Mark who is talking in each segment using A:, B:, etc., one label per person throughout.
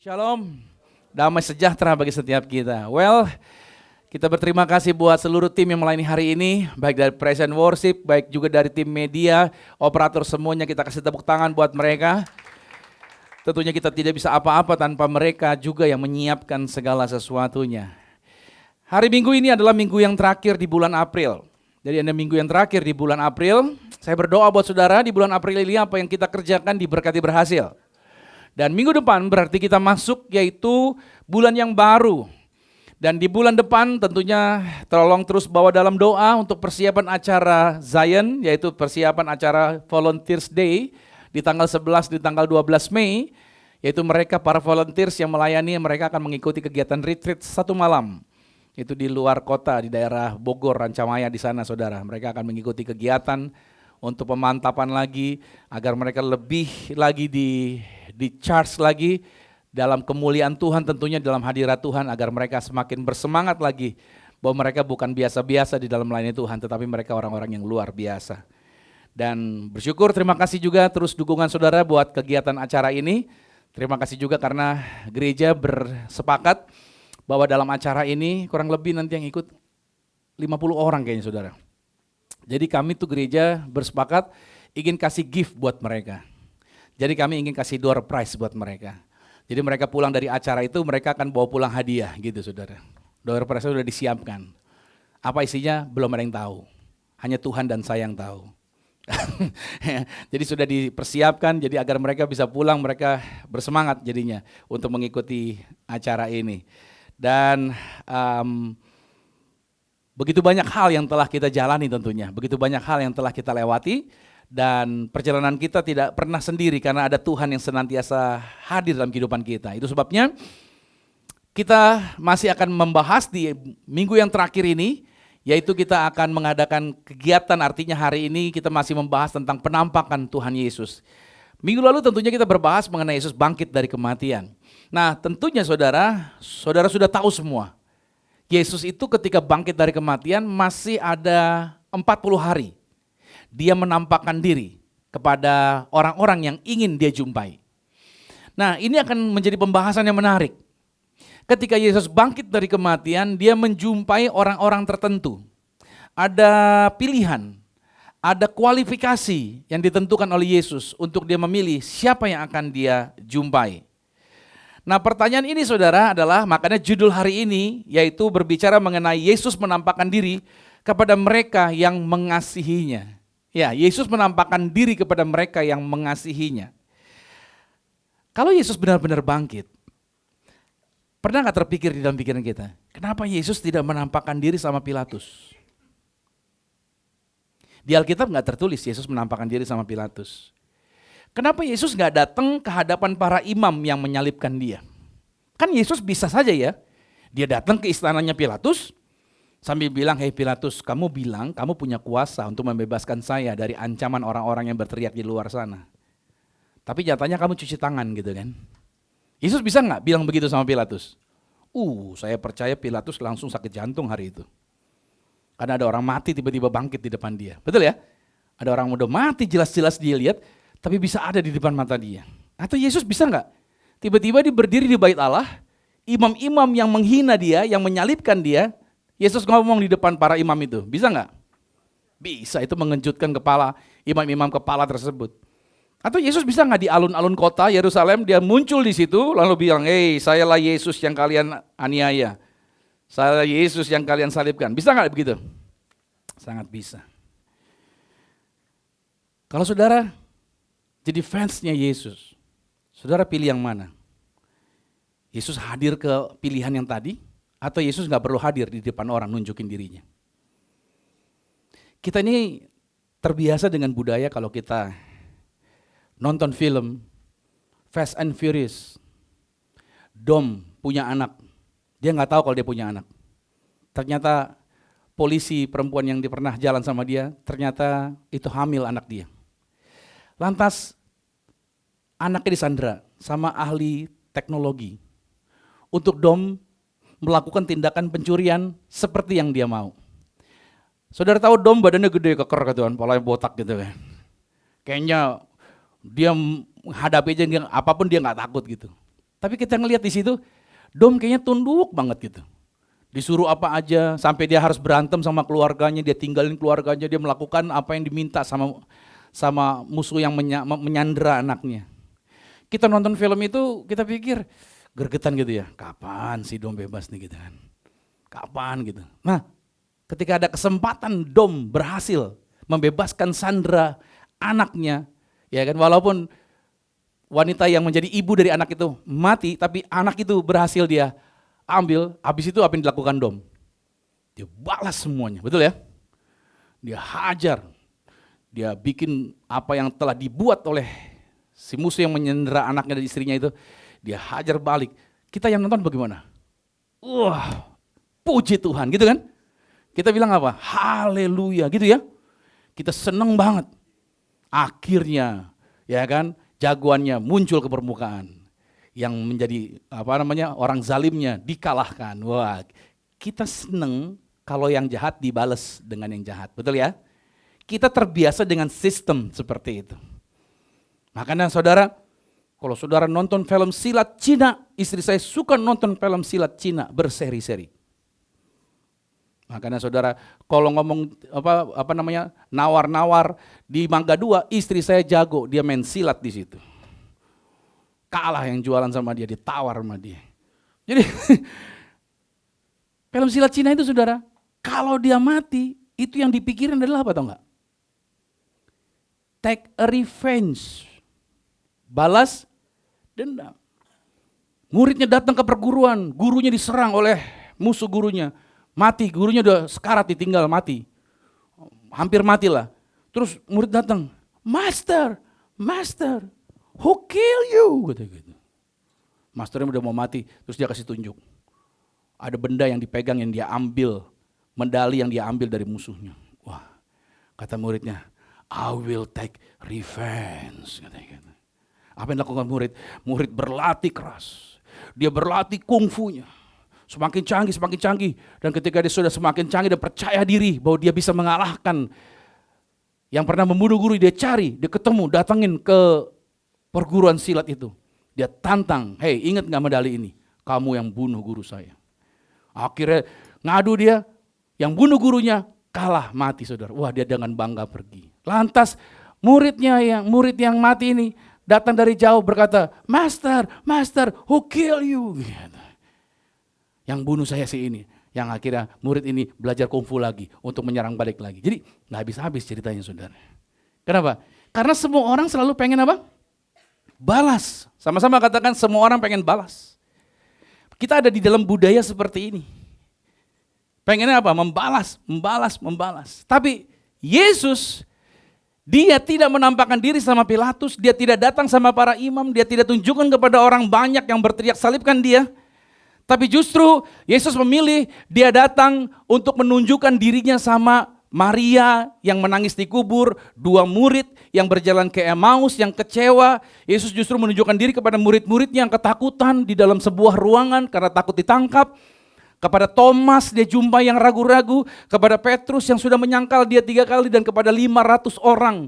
A: Shalom, damai sejahtera bagi setiap kita. Kita berterima kasih buat seluruh tim yang melayani hari ini, baik dari Praise and Worship, baik juga dari tim media, operator semuanya, kita kasih tepuk tangan buat mereka. Tentunya kita tidak bisa apa-apa tanpa mereka juga yang menyiapkan segala sesuatunya. Hari Minggu ini adalah minggu yang terakhir di bulan April. Jadi ada minggu yang terakhir di bulan April. Saya berdoa buat saudara di bulan April ini apa yang kita kerjakan diberkati berhasil. Dan minggu depan berarti kita masuk yaitu bulan yang baru. Dan di bulan depan tentunya tolong terus bawa dalam doa untuk persiapan acara Zion, yaitu persiapan acara Volunteers Day di tanggal 11 di tanggal 12 Mei, yaitu mereka para volunteers yang melayani, mereka akan mengikuti kegiatan retreat 1 malam. Itu di luar kota, di daerah Bogor, Rancamaya di sana saudara. Mereka akan mengikuti kegiatan untuk pemantapan lagi, agar mereka lebih lagi di charge lagi dalam kemuliaan Tuhan, tentunya dalam hadirat Tuhan, agar mereka semakin bersemangat lagi bahwa mereka bukan biasa-biasa di dalam melayani Tuhan, tetapi mereka orang-orang yang luar biasa. Dan bersyukur, terima kasih juga terus dukungan saudara buat kegiatan acara ini. Terima kasih juga karena gereja bersepakat bahwa dalam acara ini kurang lebih nanti yang ikut 50 orang kayaknya saudara. Jadi kami tuh gereja bersepakat ingin kasih gift buat mereka. Jadi kami ingin kasih door prize buat mereka. Jadi mereka pulang dari acara itu, mereka akan bawa pulang hadiah gitu saudara. Door prize sudah disiapkan. Apa isinya belum ada yang tahu. Hanya Tuhan dan saya yang tahu. Jadi sudah dipersiapkan, jadi agar mereka bisa pulang, mereka bersemangat jadinya untuk mengikuti acara ini. Dan begitu banyak hal yang telah kita jalani tentunya, begitu banyak hal yang telah kita lewati. Dan perjalanan kita tidak pernah sendiri karena ada Tuhan yang senantiasa hadir dalam kehidupan kita. Itu sebabnya kita masih akan membahas di minggu yang terakhir ini, yaitu kita akan mengadakan kegiatan, artinya hari ini kita masih membahas tentang penampakan Tuhan Yesus. Minggu lalu tentunya kita berbahas mengenai Yesus bangkit dari kematian. Nah tentunya saudara sudah tahu semua, Yesus itu ketika bangkit dari kematian masih ada 40 hari. Dia menampakkan diri kepada orang-orang yang ingin dia jumpai. Nah ini akan menjadi pembahasan yang menarik. Ketika Yesus bangkit dari kematian, dia menjumpai orang-orang tertentu. Ada pilihan, ada kualifikasi yang ditentukan oleh Yesus untuk dia memilih siapa yang akan dia jumpai. Nah pertanyaan ini saudara adalah, makanya judul hari ini yaitu berbicara mengenai Yesus menampakkan diri kepada mereka yang mengasihinya. Ya, Yesus menampakkan diri kepada mereka yang mengasihinya. Kalau Yesus benar-benar bangkit, pernah gak terpikir di dalam pikiran kita, kenapa Yesus tidak menampakkan diri sama Pilatus? Di Alkitab gak tertulis Yesus menampakkan diri sama Pilatus. Kenapa Yesus gak datang ke hadapan para imam yang menyalibkan dia? Kan Yesus bisa saja ya, dia datang ke istananya Pilatus, sambil bilang, hei Pilatus, kamu bilang kamu punya kuasa untuk membebaskan saya dari ancaman orang-orang yang berteriak di luar sana. Tapi nyatanya kamu cuci tangan gitu kan. Yesus bisa nggak bilang begitu sama Pilatus? Saya percaya Pilatus langsung sakit jantung hari itu. Karena ada orang mati tiba-tiba bangkit di depan dia. Betul ya? Ada orang udah mati jelas-jelas dia lihat, tapi bisa ada di depan mata dia. Atau Yesus bisa nggak? Tiba-tiba dia berdiri di bait Allah, imam-imam yang menghina dia, yang menyalibkan dia, Yesus ngomong di depan para imam itu, bisa nggak? Bisa, itu mengejutkan kepala, imam-imam kepala tersebut. Atau Yesus bisa nggak di alun-alun kota Yerusalem, dia muncul di situ, lalu bilang, hei sayalah Yesus yang kalian aniaya, sayalah Yesus yang kalian salibkan. Bisa nggak begitu? Sangat bisa. Kalau saudara jadi fansnya Yesus, saudara pilih yang mana? Yesus hadir ke pilihan yang tadi? Atau Yesus gak perlu hadir di depan orang nunjukin dirinya. Kita ini terbiasa dengan budaya kalau kita nonton film Fast and Furious, Dom punya anak, dia gak tahu kalau dia punya anak. Ternyata polisi perempuan yang pernah jalan sama dia, ternyata itu hamil anak dia. Lantas anaknya disandra sama ahli teknologi untuk Dom melakukan tindakan pencurian seperti yang dia mau. Saudara tahu Dom badannya gede, keker gitu kan, kepalanya botak gitu kan. Kayaknya dia menghadapi aja apapun dia nggak takut gitu. Tapi kita ngelihat di situ, Dom kayaknya tunduk banget gitu. Disuruh apa aja, sampai dia harus berantem sama keluarganya, dia tinggalin keluarganya, dia melakukan apa yang diminta sama musuh yang menyandera anaknya. Kita nonton film itu, kita pikir gergetan gitu ya, kapan sih Dom bebas nih gitu kan. Kapan gitu. Nah, ketika ada kesempatan Dom berhasil membebaskan Sandra anaknya, ya kan, walaupun wanita yang menjadi ibu dari anak itu mati, tapi anak itu berhasil dia ambil. Habis itu apa yang dilakukan Dom? Dia balas semuanya, betul ya? Dia hajar, dia bikin apa yang telah dibuat oleh si musuh yang menyandera anaknya dan istrinya itu, dia hajar balik. Kita yang nonton bagaimana? Wah, puji Tuhan, gitu kan? Kita bilang apa? Haleluya, gitu ya? Kita seneng banget. Akhirnya, ya kan, jagoannya muncul ke permukaan. Yang menjadi orang zalimnya dikalahkan. Wah, kita seneng kalau yang jahat dibales dengan yang jahat, betul ya? Kita terbiasa dengan sistem seperti itu. Makanya saudara, kalau saudara nonton film silat Cina, istri saya suka nonton film silat Cina berseri-seri. Makanya saudara, kalau ngomong nawar-nawar di Mangga 2, istri saya jago, dia main silat di situ. Kalah yang jualan sama dia, ditawar sama dia. Jadi film silat Cina itu saudara, kalau dia mati, itu yang dipikirin adalah apa tau enggak? Take a revenge. Balas dendam. Muridnya datang ke perguruan, gurunya diserang oleh musuh gurunya. Mati, gurunya udah sekarat, ditinggal mati. Hampir matilah. Terus murid datang, Master, who kill you? Gitu. Masternya udah mau mati, terus dia kasih tunjuk. Ada benda yang dipegang yang dia ambil, medali yang dia ambil dari musuhnya. Wah, kata muridnya, I will take revenge. Katanya. Apa yang dilakukan murid? Murid berlatih keras. Dia berlatih kungfunya. Semakin canggih. Dan ketika dia sudah semakin canggih dan percaya diri bahwa dia bisa mengalahkan yang pernah membunuh guru, dia cari, dia ketemu, datangin ke perguruan silat itu. Dia tantang, hey, ingat gak medali ini? Kamu yang bunuh guru saya. Akhirnya ngadu dia, yang bunuh gurunya kalah, mati saudara. Wah, dia dengan bangga pergi. Lantas murid yang mati ini datang dari jauh berkata, Master, who kill you? Yang bunuh saya si ini. Yang akhirnya murid ini belajar kungfu lagi untuk menyerang balik lagi. Jadi gak habis-habis ceritanya saudara. Kenapa? Karena semua orang selalu pengen apa? Balas. Sama-sama katakan semua orang pengen balas. Kita ada di dalam budaya seperti ini. Pengennya apa? Membalas. Tapi Yesus, dia tidak menampakkan diri sama Pilatus, dia tidak datang sama para imam, dia tidak tunjukkan kepada orang banyak yang berteriak salibkan dia. Tapi justru Yesus memilih, dia datang untuk menunjukkan dirinya sama Maria yang menangis di kubur, 2 murid yang berjalan ke Emmaus yang kecewa. Yesus justru menunjukkan diri kepada murid-muridnya yang ketakutan di dalam sebuah ruangan karena takut ditangkap. Kepada Thomas dia jumpa yang ragu-ragu, kepada Petrus yang sudah menyangkal dia 3 kali, dan kepada 500 orang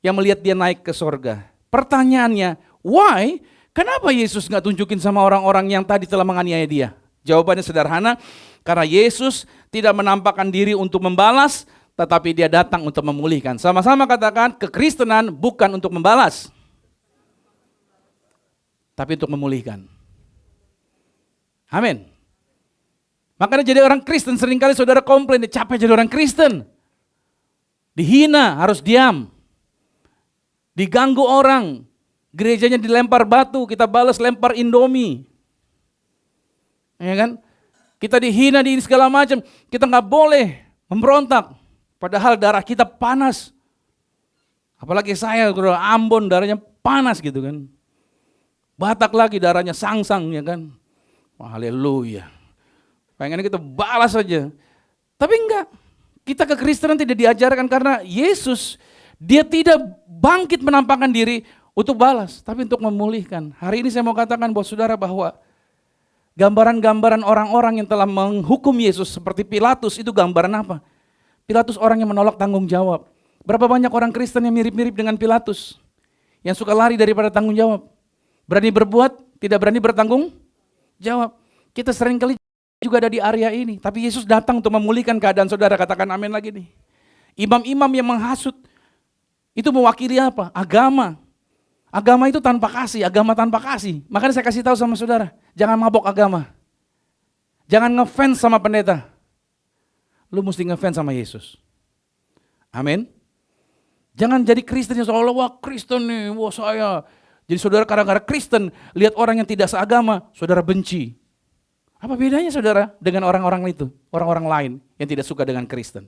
A: yang melihat dia naik ke sorga. Pertanyaannya, why? Kenapa Yesus gak tunjukin sama orang-orang yang tadi telah menganiaya dia? Jawabannya sederhana, karena Yesus tidak menampakkan diri untuk membalas, tetapi dia datang untuk memulihkan. Sama-sama katakan, kekristenan bukan untuk membalas, tapi untuk memulihkan. Amin. Makanya jadi orang Kristen seringkali saudara komplain, capek jadi orang Kristen. Dihina, harus diam. Diganggu orang, gerejanya dilempar batu, kita balas lempar Indomie. Ya kan? Kita dihina di segala macam, kita nggak boleh memberontak. Padahal darah kita panas. Apalagi saya, Ambon darahnya panas gitu kan. Batak lagi darahnya sangsang ya kan. Haleluya. Pengennya kita balas saja. Tapi enggak. Kita kekristenan tidak diajarkan karena Yesus, dia tidak bangkit menampakkan diri untuk balas, tapi untuk memulihkan. Hari ini saya mau katakan buat saudara bahwa gambaran-gambaran orang-orang yang telah menghukum Yesus seperti Pilatus itu gambaran apa? Pilatus orang yang menolak tanggung jawab. Berapa banyak orang Kristen yang mirip-mirip dengan Pilatus? Yang suka lari daripada tanggung jawab. Berani berbuat, tidak berani bertanggung jawab. Kita seringkali juga ada di area ini, tapi Yesus datang untuk memulihkan keadaan saudara. Katakan amin lagi nih. Imam-imam yang menghasut, itu mewakili apa? Agama. Agama itu tanpa kasih, agama tanpa kasih. Makanya saya kasih tahu sama saudara, jangan mabok agama. Jangan ngefans sama pendeta. Lu mesti ngefans sama Yesus. Amin. Jangan jadi Kristen yang seolah wah Kristen nih, wah saya. Jadi saudara kadang-kadang Kristen, lihat orang yang tidak seagama, saudara benci. Apa bedanya saudara dengan orang-orang itu, orang-orang lain yang tidak suka dengan Kristen?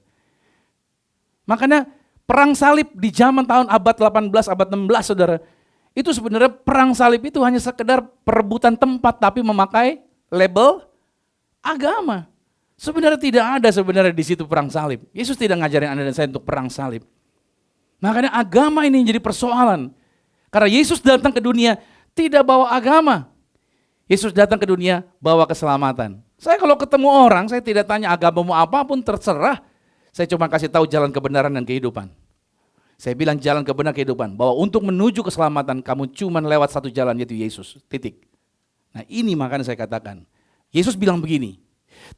A: Makanya perang salib di zaman tahun abad 18, abad 16 saudara, itu sebenarnya perang salib itu hanya sekedar perebutan tempat tapi memakai label agama. Sebenarnya tidak ada sebenarnya di situ perang salib. Yesus tidak ngajarin Anda dan saya untuk perang salib. Makanya agama ini jadi persoalan. Karena Yesus datang ke dunia tidak bawa agama. Yesus datang ke dunia bawa keselamatan. Saya kalau ketemu orang, saya tidak tanya agamamu apapun terserah. Saya cuma kasih tahu jalan kebenaran dan kehidupan. Saya bilang jalan kebenaran kehidupan. Bahwa untuk menuju keselamatan kamu cuma lewat satu jalan yaitu Yesus. Titik. Nah ini makanya saya katakan. Yesus bilang begini.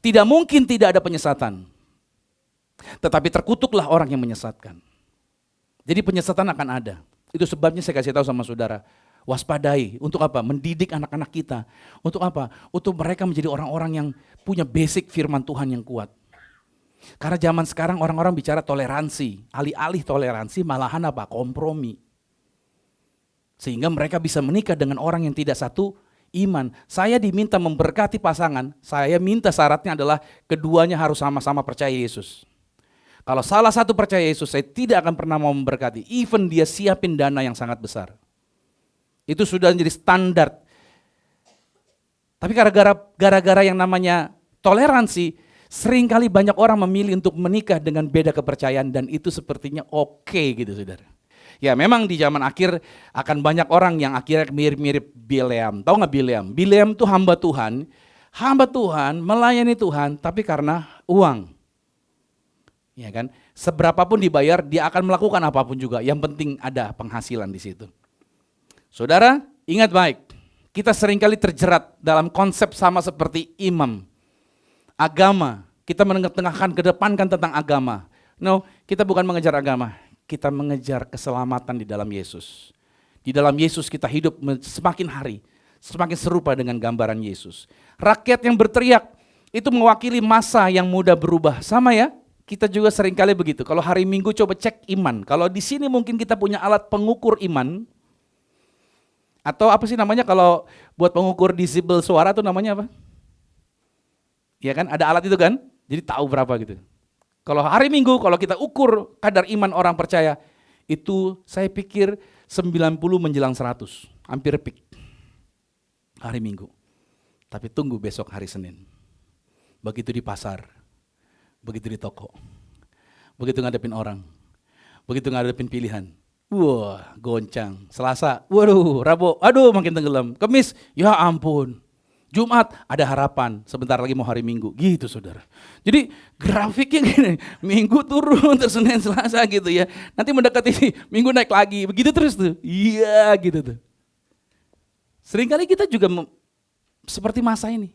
A: Tidak mungkin tidak ada penyesatan. Tetapi terkutuklah orang yang menyesatkan. Jadi penyesatan akan ada. Itu sebabnya saya kasih tahu sama saudara, waspadai. Untuk apa? Mendidik anak-anak kita. Untuk apa? Untuk mereka menjadi orang-orang yang punya basic firman Tuhan yang kuat. Karena zaman sekarang orang-orang bicara toleransi. Alih-alih toleransi malahan apa? Kompromi. Sehingga mereka bisa menikah dengan orang yang tidak satu iman. Saya diminta memberkati pasangan, saya minta syaratnya adalah keduanya harus sama-sama percaya Yesus. Kalau salah satu percaya Yesus, saya tidak akan pernah mau memberkati. Even dia siapin dana yang sangat besar. Itu sudah menjadi standar. Tapi gara-gara yang namanya toleransi, seringkali banyak orang memilih untuk menikah dengan beda kepercayaan dan itu sepertinya oke gitu saudara. Ya memang di zaman akhir akan banyak orang yang akhirnya mirip-mirip Bileam. Tahu nggak Bileam? Bileam itu hamba Tuhan melayani Tuhan tapi karena uang. Ya kan, seberapapun dibayar dia akan melakukan apapun juga. Yang penting ada penghasilan di situ. Saudara, ingat baik, kita seringkali terjerat dalam konsep sama seperti imam. Agama, kita menengah-tengahkan, kedepankan tentang agama. No, kita bukan mengejar agama, kita mengejar keselamatan di dalam Yesus. Di dalam Yesus kita hidup semakin hari, semakin serupa dengan gambaran Yesus. Rakyat yang berteriak, itu mewakili masa yang mudah berubah. Sama ya? Kita juga seringkali begitu. Kalau hari Minggu coba cek iman. Kalau di sini mungkin kita punya alat pengukur iman. Atau apa sih namanya kalau buat pengukur desibel suara itu namanya apa? Ya kan, ada alat itu kan? Jadi tahu berapa gitu. Kalau hari Minggu kalau kita ukur kadar iman orang percaya, itu saya pikir 90 menjelang 100. Hampir peak. Hari Minggu. Tapi tunggu besok hari Senin. Begitu di pasar. Begitu di toko, begitu ngadepin orang, begitu ngadepin pilihan, wah goncang. Selasa, waduh, Rabu, aduh makin tenggelam. Kamis, ya ampun. Jumat, ada harapan, sebentar lagi mau hari Minggu, gitu saudara. Jadi grafiknya gini, Minggu turun, terus Senin, Selasa gitu ya. Nanti mendekati Minggu naik lagi, begitu terus tuh. Iya gitu tuh. Seringkali kita juga seperti masa ini,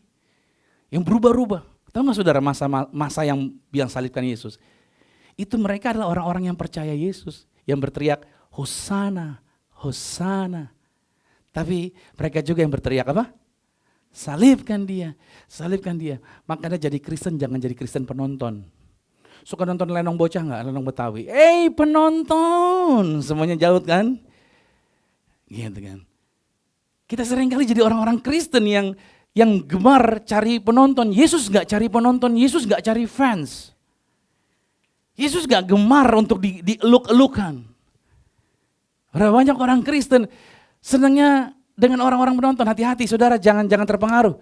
A: yang berubah-ubah. Tahu nggak saudara masa yang salibkan Yesus? Itu mereka adalah orang-orang yang percaya Yesus. Yang berteriak, Hosana, Hosana. Tapi mereka juga yang berteriak apa? Salibkan dia, salibkan dia. Makanya jadi Kristen jangan jadi Kristen penonton. Suka nonton Lenong Bocah nggak? Lenong Betawi. Penonton, semuanya jauh kan? Gitu kan. Kita seringkali jadi orang-orang Kristen yang gemar cari penonton. Yesus gak cari penonton, Yesus gak cari fans. Yesus gak gemar untuk dieluk-elukan. Banyak orang Kristen senangnya dengan orang-orang penonton. Hati-hati saudara, jangan terpengaruh.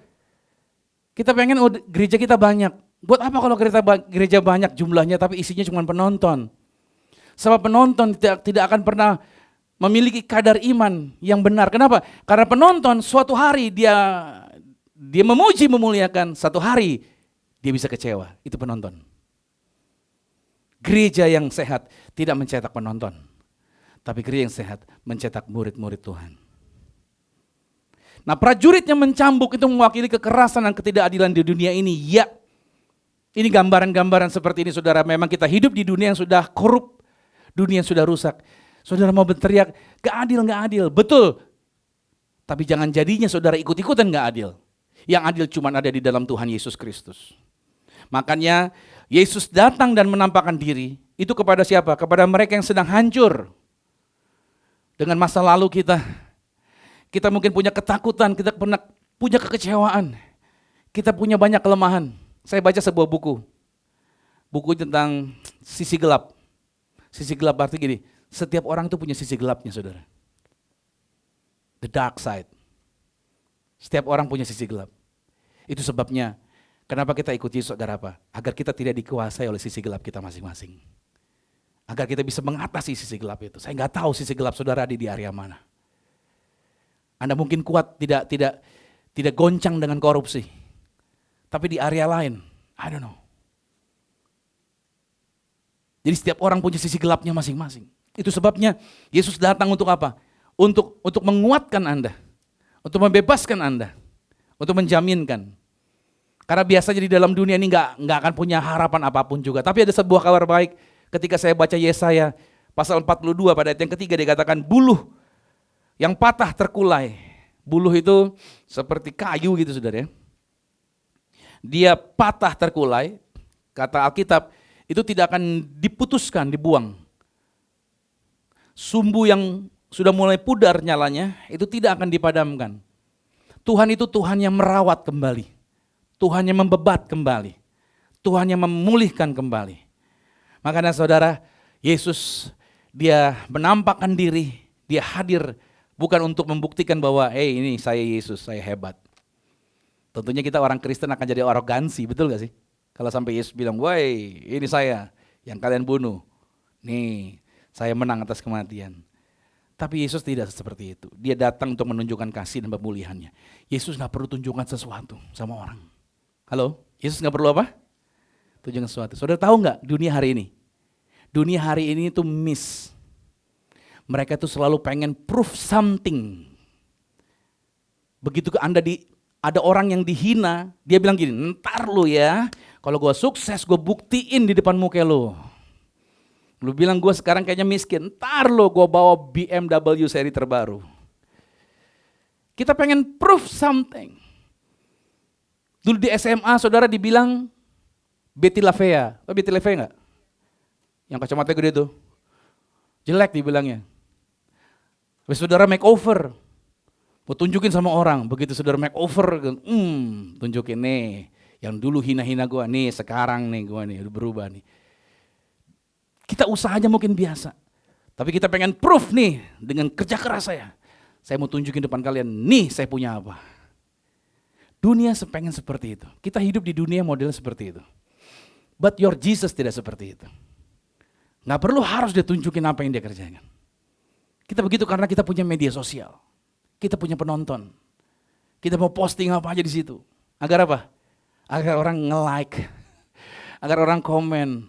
A: Kita pengen gereja kita banyak. Buat apa kalau gereja banyak jumlahnya tapi isinya cuma penonton? Sebab penonton tidak akan pernah memiliki kadar iman yang benar. Kenapa? Karena penonton suatu hari dia memuji, memuliakan, satu hari dia bisa kecewa. Itu penonton. Gereja yang sehat tidak mencetak penonton. Tapi gereja yang sehat mencetak murid-murid Tuhan. Nah, prajuritnya mencambuk itu mewakili kekerasan dan ketidakadilan di dunia ini. Ya, ini gambaran-gambaran seperti ini saudara. Memang kita hidup di dunia yang sudah korup, dunia yang sudah rusak. Saudara mau berteriak, gak adil, gak adil. Betul. Tapi jangan jadinya saudara ikut-ikutan gak adil. Yang adil cuma ada di dalam Tuhan Yesus Kristus. Makanya Yesus datang dan menampakkan diri. Itu kepada siapa? Kepada mereka yang sedang hancur. Dengan masa lalu kita. Kita mungkin punya ketakutan, kita pernah punya kekecewaan. Kita punya banyak kelemahan. Saya baca sebuah buku. Buku tentang sisi gelap. Sisi gelap arti gini, setiap orang itu punya sisi gelapnya saudara. The dark side. Setiap orang punya sisi gelap. Itu sebabnya kenapa kita ikut Yesus saudara apa? Agar kita tidak dikuasai oleh sisi gelap kita masing-masing. Agar kita bisa mengatasi sisi gelap itu. Saya nggak tahu sisi gelap saudara ada di area mana. Anda mungkin kuat tidak goncang dengan korupsi. Tapi di area lain, I don't know. Jadi setiap orang punya sisi gelapnya masing-masing. Itu sebabnya Yesus datang untuk apa? Untuk menguatkan Anda. Untuk membebaskan Anda. Untuk menjaminkan. Karena biasanya di dalam dunia ini nggak akan punya harapan apapun juga. Tapi ada sebuah kabar baik ketika saya baca Yesaya pasal 42 pada ayat yang ketiga dikatakan buluh yang patah terkulai. Buluh itu seperti kayu gitu saudara ya. Dia patah terkulai, kata Alkitab, itu tidak akan diputuskan, dibuang. Sumbu yang sudah mulai pudar nyalanya, itu tidak akan dipadamkan. Tuhan itu Tuhan yang merawat kembali. Tuhan yang membebat kembali. Tuhan yang memulihkan kembali. Makanya saudara, Yesus dia menampakkan diri, dia hadir bukan untuk membuktikan bahwa ini saya Yesus, saya hebat. Tentunya kita orang Kristen akan jadi arogansi, betul gak sih? Kalau sampai Yesus bilang, woi ini saya yang kalian bunuh. Nih, saya menang atas kematian. Tapi Yesus tidak seperti itu. Dia datang untuk menunjukkan kasih dan pemulihannya. Yesus gak perlu tunjukkan sesuatu sama orang. Halo? Yesus gak perlu apa? Tunjukkan sesuatu. Saudara tahu gak dunia hari ini? Dunia hari ini tuh miss. Mereka tuh selalu pengen proof something. Begitu ada orang yang dihina, dia bilang gini, ntar lu ya, kalau gue sukses gue buktiin di depan muka lu. Lu bilang gue sekarang kayaknya miskin, ntar lu gue bawa BMW seri terbaru. Kita pengen proof something. Dulu di SMA saudara dibilang Betty Lavea, tau Betty Lavea gak? Yang kacamata gede tuh, jelek dibilangnya. Habis saudara make over, mau tunjukin sama orang, begitu saudara make over, tunjukin nih, yang dulu hina-hina gue, nih sekarang nih gue nih, udah berubah nih. Kita usahanya mungkin biasa, tapi kita pengen proof nih, dengan kerja keras saya mau tunjukin depan kalian, nih saya punya apa. Dunia pengen seperti itu, kita hidup di dunia model seperti itu. But your Jesus tidak seperti itu. Gak perlu harus dia tunjukin apa yang dia kerjakan. Kita begitu karena kita punya media sosial. Kita punya penonton. Kita mau posting apa aja di situ. Agar apa? Agar orang nge-like. Agar orang komen.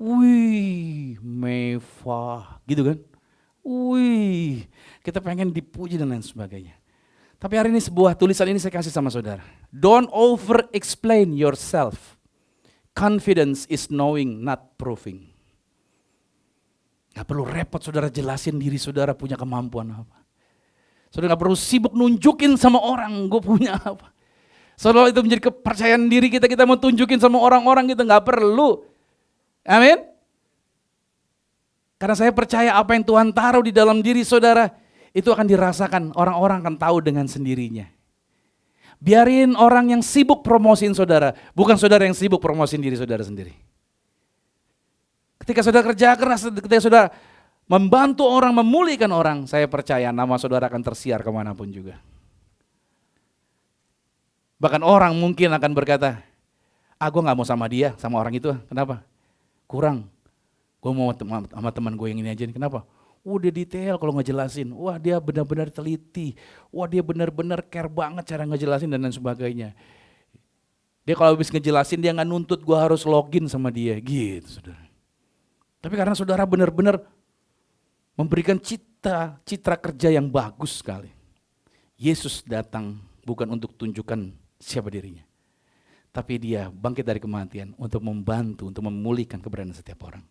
A: Wih, mewah. Gitu kan? Wih, kita pengen dipuji dan lain sebagainya. Tapi hari ini sebuah tulisan ini saya kasih sama saudara. Don't over explain yourself. Confidence is knowing, not proving. Gak perlu repot saudara jelasin diri saudara punya kemampuan apa. Saudara gak perlu sibuk nunjukin sama orang gue punya apa. Saudara itu menjadi kepercayaan diri kita mau tunjukin sama orang-orang kita gak perlu. Amin. Karena saya percaya apa yang Tuhan taruh di dalam diri saudara itu akan dirasakan, orang-orang akan tahu dengan sendirinya. Biarin orang yang sibuk promosiin saudara, bukan saudara yang sibuk promosiin diri saudara sendiri. Ketika saudara kerja keras, ketika saudara membantu orang, memulihkan orang, saya percaya nama saudara akan tersiar kemanapun juga. Bahkan orang mungkin akan berkata, gue gak mau sama dia, sama orang itu, kenapa? Kurang, gue mau sama teman gue yang ini aja, kenapa? Dia detail kalau ngejelasin, wah dia benar-benar teliti, wah dia benar-benar care banget cara ngejelasin dan lain sebagainya. Dia kalau habis ngejelasin dia gak nuntut gue harus login sama dia, gitu saudara. Tapi karena saudara benar-benar memberikan citra kerja yang bagus sekali. Yesus datang bukan untuk tunjukkan siapa dirinya, tapi dia bangkit dari kematian untuk membantu, untuk memulihkan keberadaan setiap orang.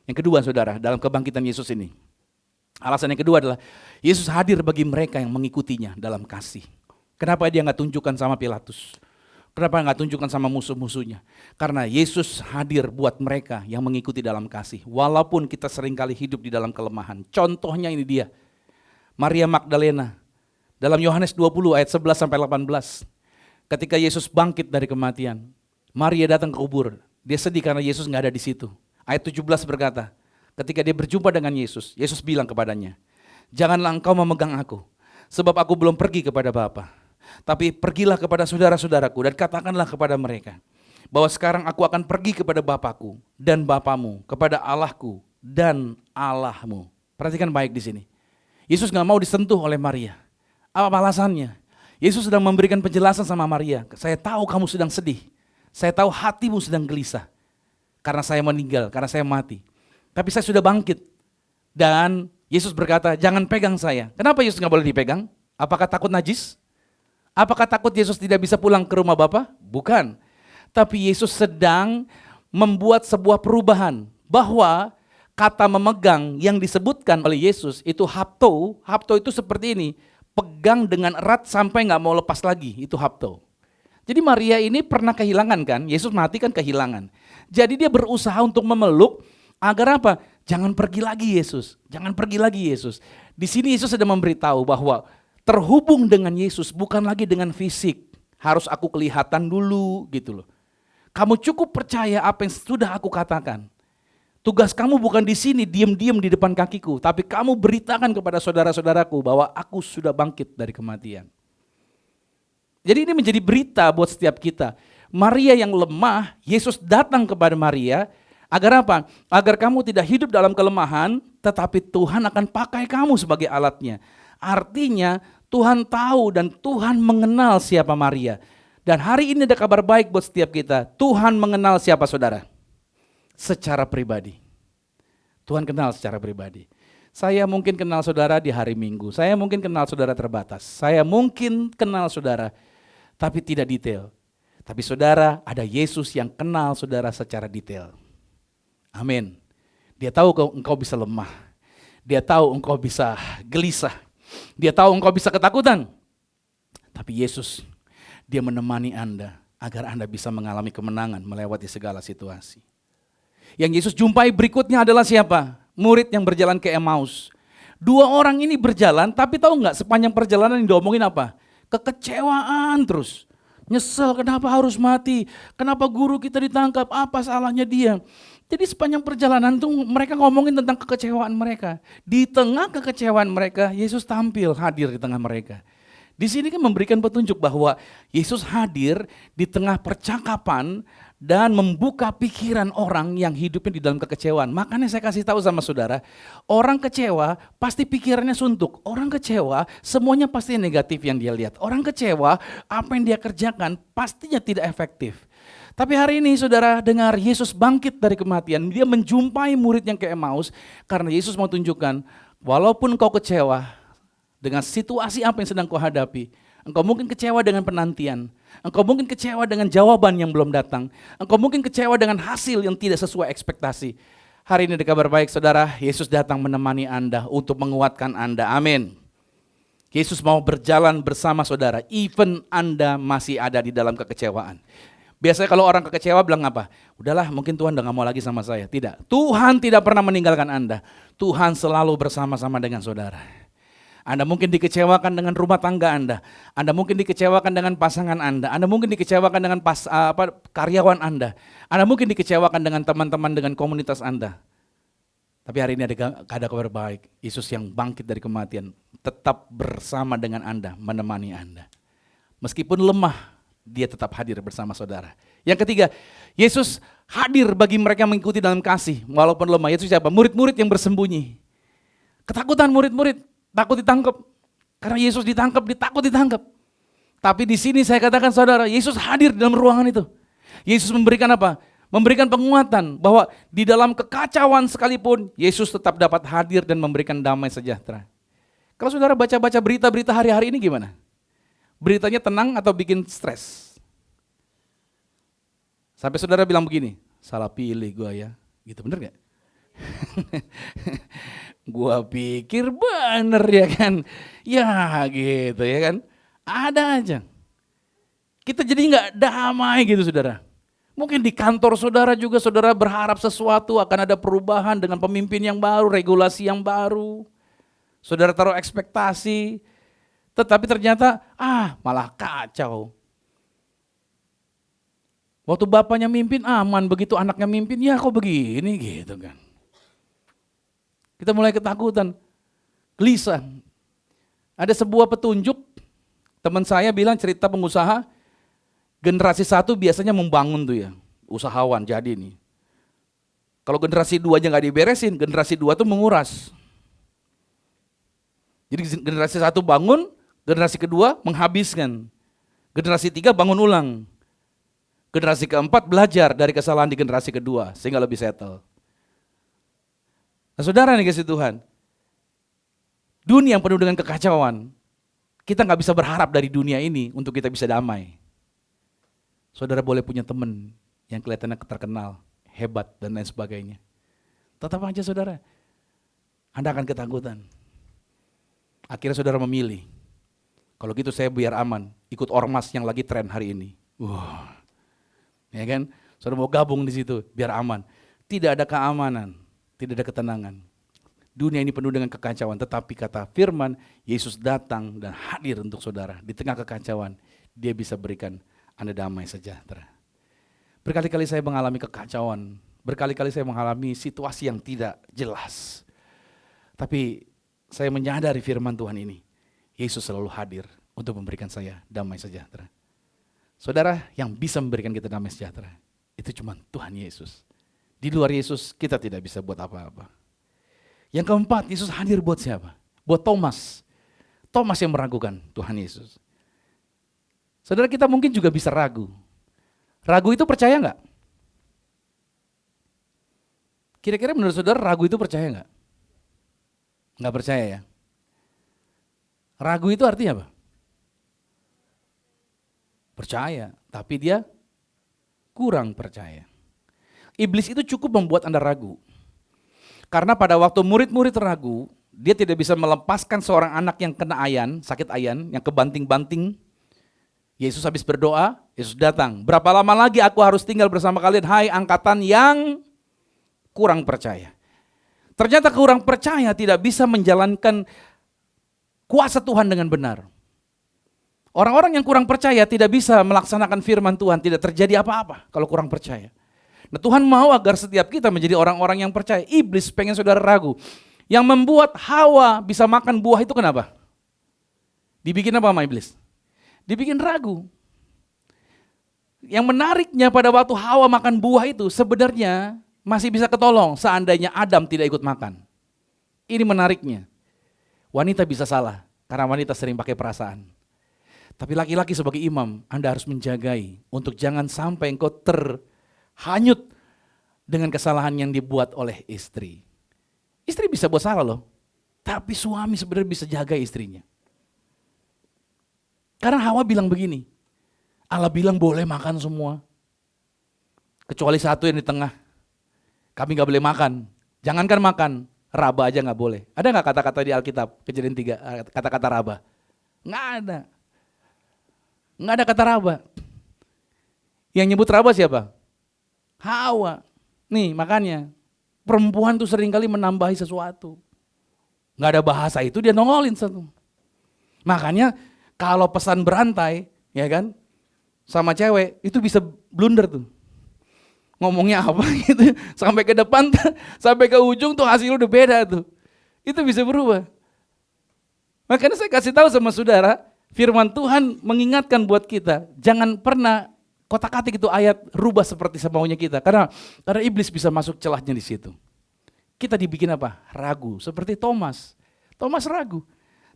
A: Yang kedua saudara, dalam kebangkitan Yesus ini, alasan yang kedua adalah Yesus hadir bagi mereka yang mengikutinya dalam kasih. Kenapa dia nggak tunjukkan sama Pilatus? Kenapa nggak tunjukkan sama musuh-musuhnya? Karena Yesus hadir buat mereka yang mengikuti dalam kasih. Walaupun kita seringkali hidup di dalam kelemahan. Contohnya ini dia, Maria Magdalena. Dalam Yohanes 20 ayat 11-18. Ketika Yesus bangkit dari kematian, Maria datang ke kubur. Dia sedih karena Yesus nggak ada di situ. Ayat 17 berkata, ketika dia berjumpa dengan Yesus, Yesus bilang kepadanya, "Janganlah engkau memegang aku, sebab aku belum pergi kepada Bapa. Tapi pergilah kepada saudara-saudaraku dan katakanlah kepada mereka bahwa sekarang aku akan pergi kepada Bapakku dan Bapamu, kepada Allahku dan Allahmu." Perhatikan baik di sini. Yesus nggak mau disentuh oleh Maria. Apa alasannya? Yesus sedang memberikan penjelasan sama Maria. Saya tahu kamu sedang sedih. Saya tahu hatimu sedang gelisah. Karena saya meninggal, karena saya mati. Tapi saya sudah bangkit. Dan Yesus berkata, jangan pegang saya. Kenapa Yesus nggak boleh dipegang? Apakah takut najis? Apakah takut Yesus tidak bisa pulang ke rumah Bapa? Bukan. Tapi Yesus sedang membuat sebuah perubahan. Bahwa kata memegang yang disebutkan oleh Yesus itu hapto. Hapto itu seperti ini. Pegang dengan erat sampai gak mau lepas lagi. Itu hapto. Jadi Maria ini pernah kehilangan kan? Yesus mati kan kehilangan. Jadi dia berusaha untuk memeluk agar apa? Jangan pergi lagi Yesus. Jangan pergi lagi Yesus. Di sini Yesus sedang memberitahu bahwa terhubung dengan Yesus bukan lagi dengan fisik. Harus aku kelihatan dulu gitu loh. Kamu cukup percaya apa yang sudah aku katakan. Tugas kamu bukan di sini diam-diam di depan kakiku. Tapi kamu beritakan kepada saudara-saudaraku bahwa aku sudah bangkit dari kematian. Jadi ini menjadi berita buat setiap kita. Maria yang lemah, Yesus datang kepada Maria. Agar apa? Agar kamu tidak hidup dalam kelemahan. Tetapi Tuhan akan pakai kamu sebagai alatnya. Artinya Tuhan tahu dan Tuhan mengenal siapa Maria. Dan hari ini ada kabar baik buat setiap kita. Tuhan mengenal siapa saudara? Secara pribadi. Tuhan kenal secara pribadi. Saya mungkin kenal saudara di hari Minggu. Saya mungkin kenal saudara terbatas. Saya mungkin kenal saudara, tapi tidak detail. Tapi saudara, ada Yesus yang kenal saudara secara detail. Amin. Dia tahu engkau bisa lemah. Dia tahu engkau bisa gelisah. Dia tahu engkau bisa ketakutan. Tapi Yesus, dia menemani Anda agar Anda bisa mengalami kemenangan melewati segala situasi. Yang Yesus jumpai berikutnya adalah siapa? Murid yang berjalan ke Emmaus. Dua orang ini berjalan, tapi tahu nggak sepanjang perjalanan yang diomongin apa? Kekecewaan terus. Nyesel kenapa harus mati? Kenapa guru kita ditangkap? Apa salahnya dia? Jadi sepanjang perjalanan tuh mereka ngomongin tentang kekecewaan mereka. Di tengah kekecewaan mereka, Yesus tampil hadir di tengah mereka. Di sini kan memberikan petunjuk bahwa Yesus hadir di tengah percakapan dan membuka pikiran orang yang hidupnya di dalam kekecewaan. Makanya saya kasih tahu sama saudara, orang kecewa pasti pikirannya suntuk. Orang kecewa semuanya pasti negatif yang dia lihat. Orang kecewa apa yang dia kerjakan pastinya tidak efektif. Tapi hari ini saudara dengar Yesus bangkit dari kematian. Dia menjumpai murid yang ke Emmaus karena Yesus mau tunjukkan walaupun kau kecewa dengan situasi apa yang sedang kau hadapi. Engkau mungkin kecewa dengan penantian. Engkau mungkin kecewa dengan jawaban yang belum datang. Engkau mungkin kecewa dengan hasil yang tidak sesuai ekspektasi. Hari ini ada kabar baik saudara, Yesus datang menemani Anda untuk menguatkan Anda. Amin. Yesus mau berjalan bersama saudara, even Anda masih ada di dalam kekecewaan. Biasanya kalau orang kekecewa bilang apa? Udahlah mungkin Tuhan udah gak mau lagi sama saya. Tidak, Tuhan tidak pernah meninggalkan Anda. Tuhan selalu bersama-sama dengan saudara. Anda mungkin dikecewakan dengan rumah tangga Anda. Anda mungkin dikecewakan dengan pasangan Anda. Anda mungkin dikecewakan dengan karyawan Anda. Anda mungkin dikecewakan dengan teman-teman, dengan komunitas Anda. Tapi hari ini ada kabar baik. Yesus yang bangkit dari kematian tetap bersama dengan Anda, menemani Anda. Meskipun lemah, dia tetap hadir bersama saudara. Yang ketiga, Yesus hadir bagi mereka yang mengikuti dalam kasih. Walaupun lemah, Yesus siapa? Murid-murid yang bersembunyi. Ketakutan murid-murid. Takut ditangkap, karena Yesus ditangkap, takut ditangkap. Tapi di sini saya katakan saudara, Yesus hadir dalam ruangan itu. Yesus memberikan apa? Memberikan penguatan bahwa di dalam kekacauan sekalipun, Yesus tetap dapat hadir dan memberikan damai sejahtera. Kalau saudara baca-baca berita-berita hari-hari ini gimana? Beritanya tenang atau bikin stres? Sampai saudara bilang begini, salah pilih gua ya. Gitu, bener gak? Gua pikir bener ya kan. Ya gitu ya kan. Ada aja. Kita jadi gak damai gitu saudara. Mungkin di kantor saudara juga saudara berharap sesuatu akan ada perubahan dengan pemimpin yang baru, regulasi yang baru. Saudara taruh ekspektasi, tetapi ternyata malah kacau. Waktu bapaknya mimpin aman, begitu anaknya mimpin ya kok begini gitu kan. Kita mulai ketakutan, gelisah. Ada sebuah petunjuk, teman saya bilang cerita pengusaha, generasi 1 biasanya membangun tuh ya, usahawan jadi nih. Kalau generasi 2 aja gak diberesin, generasi 2 tuh menguras. Jadi generasi 1 bangun, generasi kedua menghabiskan. Generasi 3 bangun ulang. Generasi keempat belajar dari kesalahan di generasi kedua sehingga lebih settle. Nah saudara nih kasih Tuhan, dunia yang penuh dengan kekacauan, kita gak bisa berharap dari dunia ini untuk kita bisa damai. Saudara boleh punya teman yang kelihatannya terkenal, hebat dan lain sebagainya. Tetap aja saudara, Anda akan ketakutan. Akhirnya saudara memilih, kalau gitu saya biar aman, ikut ormas yang lagi tren hari ini. Ya kan? Saudara mau gabung di situ biar aman. Tidak ada keamanan, tidak ada ketenangan. Dunia ini penuh dengan kekacauan, tetapi kata firman, Yesus datang dan hadir untuk saudara. Di tengah kekacauan, Dia bisa berikan Anda damai sejahtera. Berkali-kali saya mengalami kekacauan, berkali-kali saya mengalami situasi yang tidak jelas. Tapi saya menyadari firman Tuhan ini, Yesus selalu hadir untuk memberikan saya damai sejahtera. Saudara, yang bisa memberikan kita damai sejahtera, itu cuma Tuhan Yesus. Di luar Yesus, kita tidak bisa buat apa-apa. Yang keempat, Yesus hadir buat siapa? Buat Thomas. Thomas yang meragukan Tuhan Yesus. Saudara, kita mungkin juga bisa ragu. Ragu itu percaya nggak? Kira-kira menurut saudara ragu itu percaya nggak? Nggak percaya ya? Ragu itu artinya apa? Percaya, tapi dia kurang percaya. Iblis itu cukup membuat Anda ragu. Karena pada waktu murid-murid ragu, dia tidak bisa melepaskan seorang anak yang kena ayan, sakit ayan, yang kebanting-banting. Yesus habis berdoa, Yesus datang. Berapa lama lagi aku harus tinggal bersama kalian, hai angkatan yang kurang percaya. Ternyata kurang percaya tidak bisa menjalankan kuasa Tuhan dengan benar. Orang-orang yang kurang percaya tidak bisa melaksanakan firman Tuhan, tidak terjadi apa-apa kalau kurang percaya. Nah Tuhan mau agar setiap kita menjadi orang-orang yang percaya. Iblis pengen saudara ragu. Yang membuat Hawa bisa makan buah itu kenapa? Dibikin apa sama iblis? Dibikin ragu. Yang menariknya pada waktu Hawa makan buah itu sebenarnya masih bisa ketolong seandainya Adam tidak ikut makan. Ini menariknya. Wanita bisa salah karena wanita sering pakai perasaan. Tapi laki-laki sebagai imam, Anda harus menjagai untuk jangan sampai engkau terhanyut dengan kesalahan yang dibuat oleh istri. Istri bisa buat salah loh, tapi suami sebenarnya bisa jaga istrinya. Karena Hawa bilang begini, Allah bilang boleh makan semua, kecuali satu yang di tengah. Kami gak boleh makan, jangankan makan, raba aja gak boleh. Ada gak kata-kata di Alkitab, Kejadian 3, kata-kata raba? Gak ada. Gak ada kata raba. Yang nyebut raba siapa? Hawa. Nih makanya, perempuan tuh seringkali menambahi sesuatu. Gak ada bahasa itu dia nongolin satu. Makanya kalau pesan berantai, ya kan, sama cewek, itu bisa blunder tuh. Ngomongnya apa gitu, sampai ke depan, sampai ke ujung tuh hasilnya udah beda tuh. Itu bisa berubah. Makanya saya kasih tahu sama saudara, firman Tuhan mengingatkan buat kita, jangan pernah kotak-katik itu ayat rubah seperti semaunya kita. Karena iblis bisa masuk celahnya di situ. Kita dibikin apa? Ragu, seperti Thomas. Thomas ragu.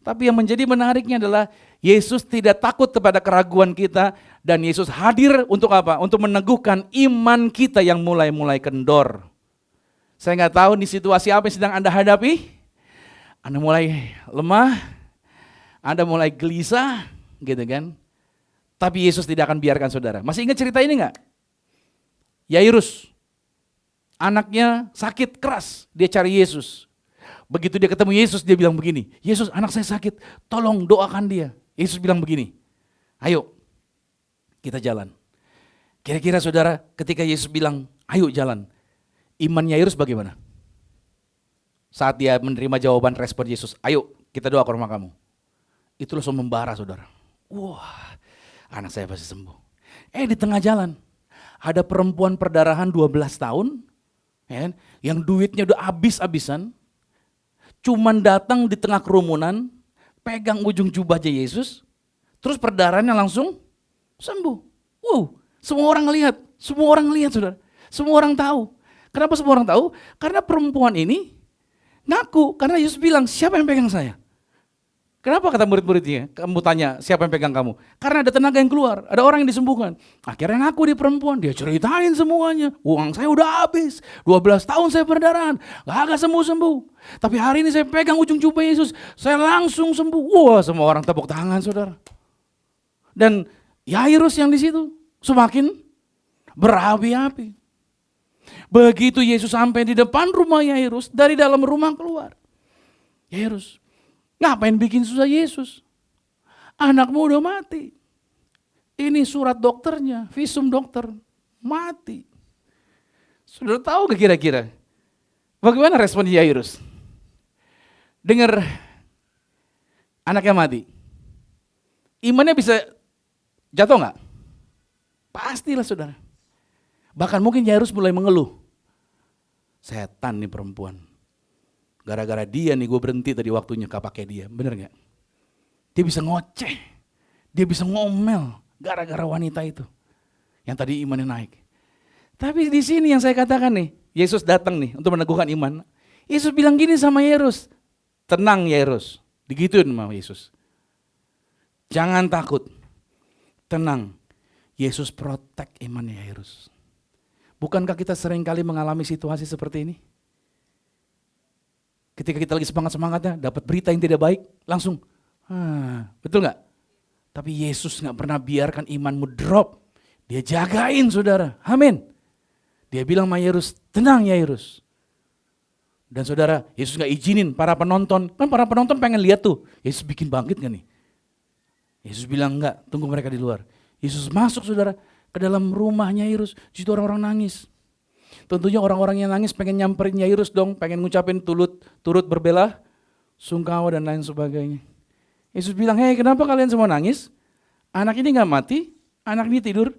A: Tapi yang menjadi menariknya adalah Yesus tidak takut kepada keraguan kita dan Yesus hadir untuk apa? Untuk meneguhkan iman kita yang mulai-mulai kendor. Saya nggak tahu di situasi apa yang sedang Anda hadapi. Anda mulai lemah, Anda mulai gelisah, gitu kan. Tapi Yesus tidak akan biarkan saudara. Masih ingat cerita ini enggak? Yairus, anaknya sakit keras, dia cari Yesus. Begitu dia ketemu Yesus, dia bilang begini, Yesus, anak saya sakit, tolong doakan dia. Yesus bilang begini, ayo kita jalan. Kira-kira saudara, ketika Yesus bilang, ayo jalan, iman Yairus bagaimana? Saat dia menerima jawaban respon Yesus, ayo kita doa ke rumah kamu. Itu langsung membara saudara. Wah, anak saya pasti sembuh. Di tengah jalan, ada perempuan perdarahan 12 tahun, ya, yang duitnya udah habis-habisan, cuman datang di tengah kerumunan, pegang ujung jubahnya Yesus, terus perdarahannya langsung sembuh. Wow, semua orang lihat saudara, semua orang tahu. Kenapa semua orang tahu? Karena perempuan ini ngaku, karena Yesus bilang, siapa yang pegang saya? Kenapa kata murid-muridnya, kamu tanya siapa yang pegang kamu? Karena ada tenaga yang keluar, ada orang yang disembuhkan. Akhirnya ngaku di perempuan, dia ceritain semuanya. Uang saya udah habis, 12 tahun saya perdarahan, gak sembuh-sembuh. Tapi hari ini saya pegang ujung jubah Yesus, saya langsung sembuh. Wah, semua orang tepuk tangan saudara. Dan Yairus yang di situ semakin berapi-api. Begitu Yesus sampai di depan rumah Yairus, dari dalam rumah keluar. Yairus, ngapain bikin susah Yesus? Anakmu udah mati. Ini surat dokternya, visum dokter, mati. Sudah tahu gak kira-kira? Bagaimana respon Yairus? Dengar anaknya mati. Imannya bisa jatuh gak? Pastilah saudara. Bahkan mungkin Yairus mulai mengeluh. Setan nih perempuan. Gara-gara dia nih gue berhenti tadi waktunya gak pakai dia. Bener gak? Dia bisa ngoceh. Dia bisa ngomel gara-gara wanita itu. Yang tadi imannya naik. Tapi di sini yang saya katakan nih. Yesus datang nih untuk meneguhkan iman. Yesus bilang gini sama Yairus. Tenang Yairus. Digituin sama Yesus. Jangan takut. Tenang. Yesus protek imannya Yairus. Bukankah kita sering kali mengalami situasi seperti ini? Ketika kita lagi semangat-semangatnya, dapat berita yang tidak baik, langsung, betul gak? Tapi Yesus gak pernah biarkan imanmu drop. Dia jagain saudara, amin. Dia bilang sama Yairus, tenang Yairus. Dan saudara, Yesus gak izinin para penonton, kan para penonton pengen lihat tuh, Yesus bikin bangkit gak nih? Yesus bilang enggak, tunggu mereka di luar. Yesus masuk saudara, ke dalam rumahnya Yairus, di situ orang-orang nangis. Tentunya orang-orang yang nangis pengen nyamperin Yairus dong, pengen ngucapin turut berbela sungkawa dan lain sebagainya. Yesus bilang, hei kenapa kalian semua nangis? Anak ini gak mati, anak ini tidur.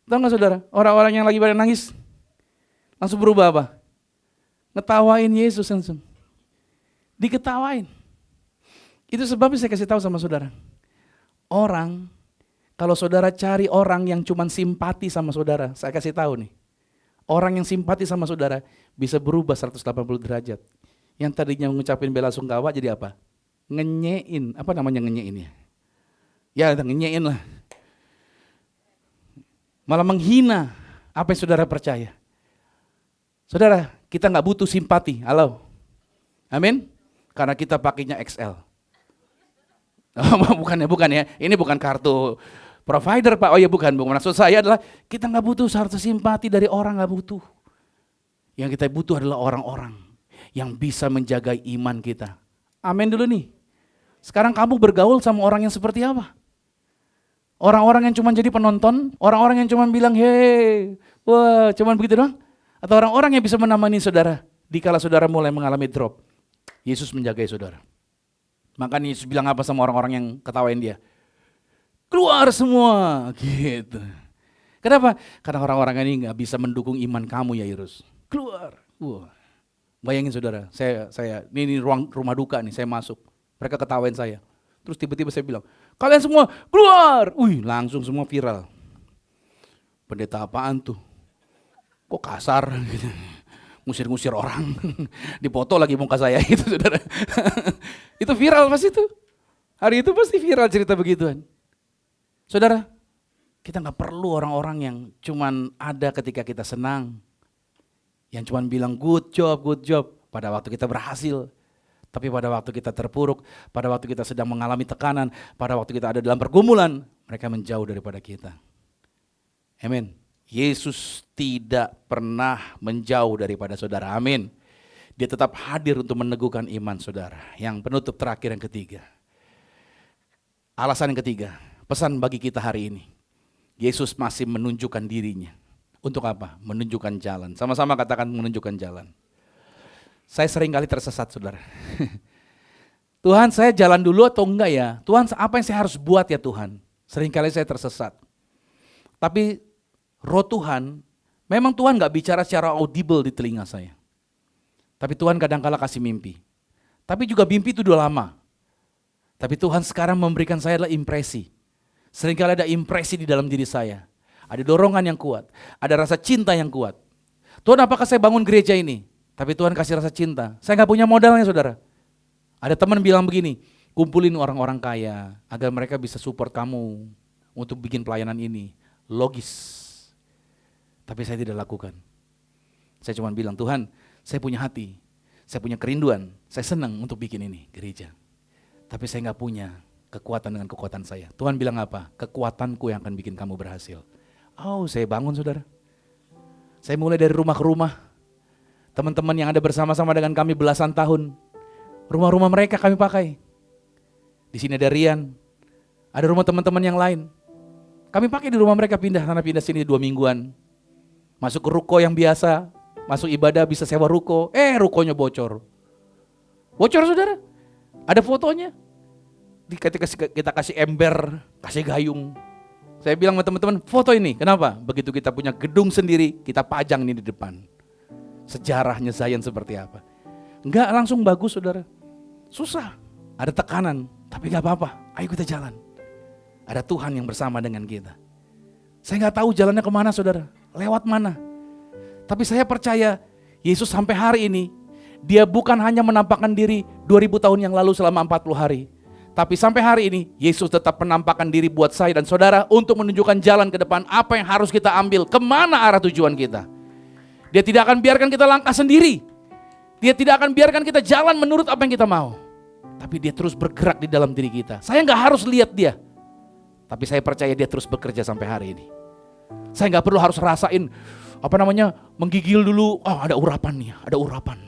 A: Tahu gak saudara, orang-orang yang lagi pada nangis, langsung berubah apa? Ngetawain Yesus langsung. Diketawain. Itu sebabnya saya kasih tahu sama saudara. Orang, kalau saudara cari orang yang cuman simpati sama saudara, saya kasih tahu nih. Orang yang simpati sama saudara bisa berubah 180 derajat. Yang tadinya mengucapin bela sungkawa jadi apa? Ngenyein, apa namanya ngenyein ya? Ya ngenyein lah. Malah menghina apa yang saudara percaya. Saudara, kita gak butuh simpati, halo. Amin? Karena kita pakainya XL. Bukan ya, ini bukan kartu provider Pak, oh ya bukan, maksud saya adalah kita gak butuh harta simpati dari orang, gak butuh. Yang kita butuh adalah orang-orang yang bisa menjaga iman kita. Amin dulu nih. Sekarang kamu bergaul sama orang yang seperti apa? Orang-orang yang cuma jadi penonton, orang-orang yang cuma bilang hei, wah cuma begitu doang? Atau orang-orang yang bisa menemani saudara, dikala saudara mulai mengalami drop. Yesus menjagai saudara. Makanya Yesus bilang apa sama orang-orang yang ketawain dia? Keluar semua, gitu. Kenapa? Karena orang-orang ini gak bisa mendukung iman kamu ya Yairus. Keluar. Wah. Bayangin saudara, saya ini ruang rumah duka nih, saya masuk. Mereka ketawain saya. Terus tiba-tiba saya bilang, kalian semua keluar. Langsung semua viral. Pendeta apaan tuh? Kok kasar gitu. Ngusir-ngusir orang, dipoto lagi muka saya itu saudara. Itu viral pasti itu. Hari itu pasti viral cerita begituan. Saudara, kita gak perlu orang-orang yang cuman ada ketika kita senang. Yang cuman bilang good job pada waktu kita berhasil. Tapi pada waktu kita terpuruk, pada waktu kita sedang mengalami tekanan, pada waktu kita ada dalam pergumulan, mereka menjauh daripada kita. Amin. Yesus tidak pernah menjauh daripada saudara. Amin. Dia tetap hadir untuk meneguhkan iman saudara. Yang penutup terakhir yang ketiga. Alasan yang ketiga, pesan bagi kita hari ini. Yesus masih menunjukkan dirinya. Untuk apa? Menunjukkan jalan. Sama-sama katakan menunjukkan jalan. Saya sering kali tersesat saudara. Tuhan, saya jalan dulu atau enggak ya? Tuhan, apa yang saya harus buat ya Tuhan? Seringkali saya tersesat. Tapi roh Tuhan, memang Tuhan gak bicara secara audible di telinga saya. Tapi Tuhan kadang-kala kasih mimpi. Tapi juga mimpi itu udah lama. Tapi Tuhan sekarang memberikan saya adalah impresi. Seringkali ada impresi di dalam diri saya. Ada dorongan yang kuat. Ada rasa cinta yang kuat. Tuhan, apakah saya bangun gereja ini? Tapi Tuhan kasih rasa cinta. Saya gak punya modalnya saudara. Ada teman bilang begini, kumpulin orang-orang kaya agar mereka bisa support kamu untuk bikin pelayanan ini. Logis. Tapi saya tidak lakukan. Saya cuma bilang, Tuhan, saya punya hati, saya punya kerinduan, saya senang untuk bikin ini, gereja. Tapi saya gak punya kekuatan dengan kekuatan saya. Tuhan bilang apa? Kekuatanku yang akan bikin kamu berhasil. Oh, saya bangun saudara. Saya mulai dari rumah ke rumah. Teman-teman yang ada bersama-sama dengan kami belasan tahun, rumah-rumah mereka kami pakai. Di sini ada Rian, ada rumah teman-teman yang lain. Kami pakai di rumah mereka, pindah sini 2 mingguan. Masuk ke ruko yang biasa, masuk ibadah bisa sewa ruko. Rukonya bocor. Bocor saudara, ada fotonya. Kita kasih ember, kasih gayung. Saya bilang sama teman-teman, foto ini, kenapa? Begitu kita punya gedung sendiri, kita pajang ini di depan. Sejarahnya Zion seperti apa? Enggak langsung bagus saudara. Susah, ada tekanan, tapi gak apa-apa, ayo kita jalan. Ada Tuhan yang bersama dengan kita. Saya gak tahu jalannya kemana saudara, lewat mana. Tapi saya percaya Yesus sampai hari ini, dia bukan hanya menampakkan diri 2000 tahun yang lalu selama 40 hari. Tapi sampai hari ini, Yesus tetap menampakkan diri buat saya dan saudara untuk menunjukkan jalan ke depan, apa yang harus kita ambil, kemana arah tujuan kita. Dia tidak akan biarkan kita langkah sendiri. Dia tidak akan biarkan kita jalan menurut apa yang kita mau. Tapi dia terus bergerak di dalam diri kita. Saya gak harus lihat dia. Tapi saya percaya dia terus bekerja sampai hari ini. Saya gak perlu harus rasain, menggigil dulu. Oh, ada urapan nih, ada urapan.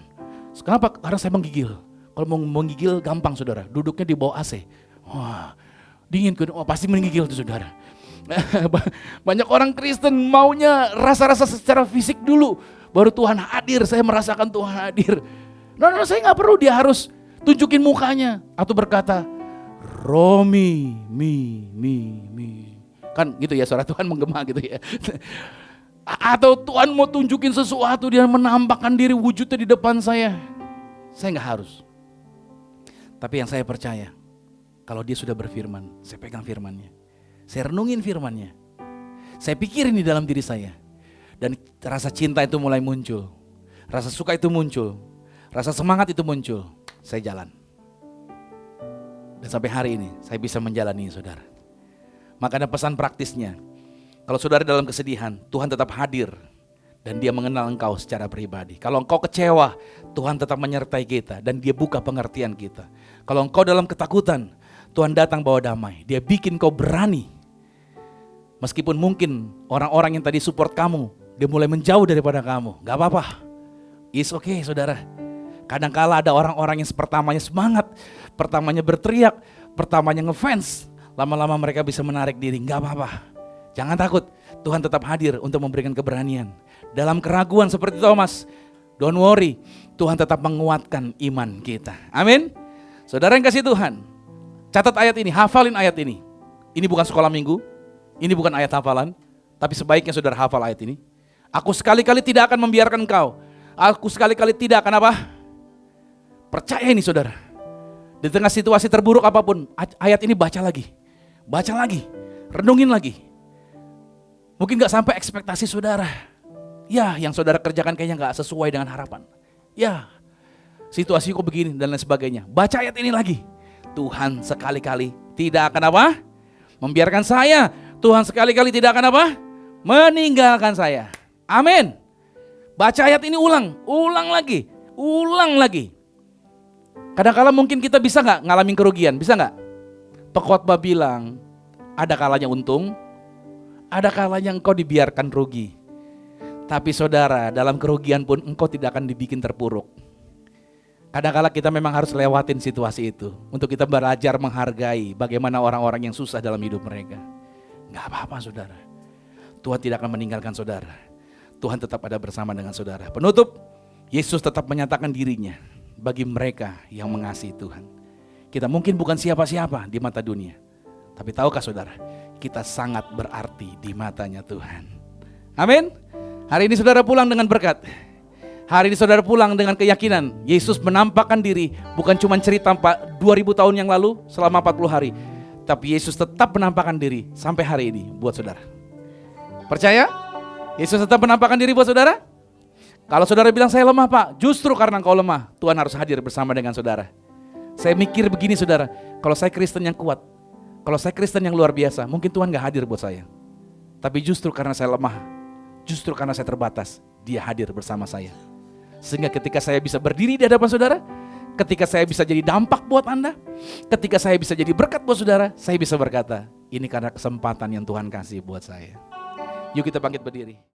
A: Kenapa? Karena saya menggigil. Kalau mau menggigil gampang saudara, duduknya di bawah AC. Wah, dingin kan? Oh, pasti menggigil tuh saudara. Banyak orang Kristen maunya rasa-rasa secara fisik dulu. Baru Tuhan hadir, saya merasakan Tuhan hadir. No, saya gak perlu dia harus tunjukin mukanya. Atau berkata, Romi, mi. Kan gitu ya, suara Tuhan menggema gitu ya. Atau Tuhan mau tunjukin sesuatu, dia menampakkan diri wujudnya di depan saya. Saya gak harus. Tapi yang saya percaya, kalau dia sudah berfirman, saya pegang firmannya. Saya renungin firmannya. Saya pikirin di dalam diri saya. Dan rasa cinta itu mulai muncul. Rasa suka itu muncul. Rasa semangat itu muncul. Saya jalan. Dan sampai hari ini saya bisa menjalani saudara. Maka ada pesan praktisnya. Kalau saudara dalam kesedihan, Tuhan tetap hadir. Dan dia mengenal engkau secara pribadi. Kalau engkau kecewa, Tuhan tetap menyertai kita. Dan dia buka pengertian kita. Kalau engkau dalam ketakutan, Tuhan datang bawa damai. Dia bikin kau berani. Meskipun mungkin orang-orang yang tadi support kamu, dia mulai menjauh daripada kamu. Gak apa-apa. It's okay saudara. Kadangkala ada orang-orang yang pertamanya semangat, pertamanya berteriak, pertamanya ngefans. Lama-lama mereka bisa menarik diri. Gak apa-apa. Jangan takut. Tuhan tetap hadir untuk memberikan keberanian. Dalam keraguan seperti Thomas, don't worry. Tuhan tetap menguatkan iman kita. Amin. Saudara yang kasih Tuhan, catat ayat ini, hafalin ayat ini. Ini bukan sekolah minggu. Ini bukan ayat hafalan, tapi sebaiknya saudara hafal ayat ini. Aku sekali-kali tidak akan membiarkan engkau. Aku sekali-kali tidak akan apa? Percaya ini saudara. Di tengah situasi terburuk apapun, ayat ini baca lagi. Baca lagi, renungin lagi. Mungkin gak sampai ekspektasi saudara. Ya, yang saudara kerjakan kayaknya gak sesuai dengan harapan. Ya, situasi kok begini dan lain sebagainya. Baca ayat ini lagi. Tuhan sekali-kali tidak akan apa? Membiarkan saya. Tuhan sekali-kali tidak akan apa? Meninggalkan saya. Amin. Baca ayat ini ulang lagi. Kadang-kala mungkin kita bisa nggak ngalamin kerugian, bisa nggak? Pekhotbah bilang, ada kalanya untung, ada kalanya engkau dibiarkan rugi. Tapi saudara, dalam kerugian pun engkau tidak akan dibikin terpuruk. Kadang-kala kita memang harus lewatin situasi itu untuk kita belajar menghargai bagaimana orang-orang yang susah dalam hidup mereka. Gak apa-apa saudara, Tuhan tidak akan meninggalkan saudara. Tuhan tetap ada bersama dengan saudara. Penutup, Yesus tetap menyatakan dirinya bagi mereka yang mengasihi Tuhan. Kita mungkin bukan siapa-siapa di mata dunia, tapi tahukah saudara, kita sangat berarti di matanya Tuhan. Amin. Hari ini saudara pulang dengan berkat. Hari ini saudara pulang dengan keyakinan Yesus menampakkan diri, bukan cuma cerita 2000 tahun yang lalu selama 40 hari, tapi Yesus tetap menampakkan diri sampai hari ini buat saudara. Percaya? Yesus tetap menampakkan diri buat saudara? Kalau saudara bilang saya lemah Pak, justru karena engkau lemah, Tuhan harus hadir bersama dengan saudara. Saya mikir begini saudara, kalau saya Kristen yang kuat, kalau saya Kristen yang luar biasa, mungkin Tuhan gak hadir buat saya. Tapi justru karena saya lemah, justru karena saya terbatas, Dia hadir bersama saya. Sehingga ketika saya bisa berdiri di hadapan saudara, ketika saya bisa jadi dampak buat Anda, ketika saya bisa jadi berkat buat saudara, saya bisa berkata, ini karena kesempatan yang Tuhan kasih buat saya. Yuk kita bangkit berdiri.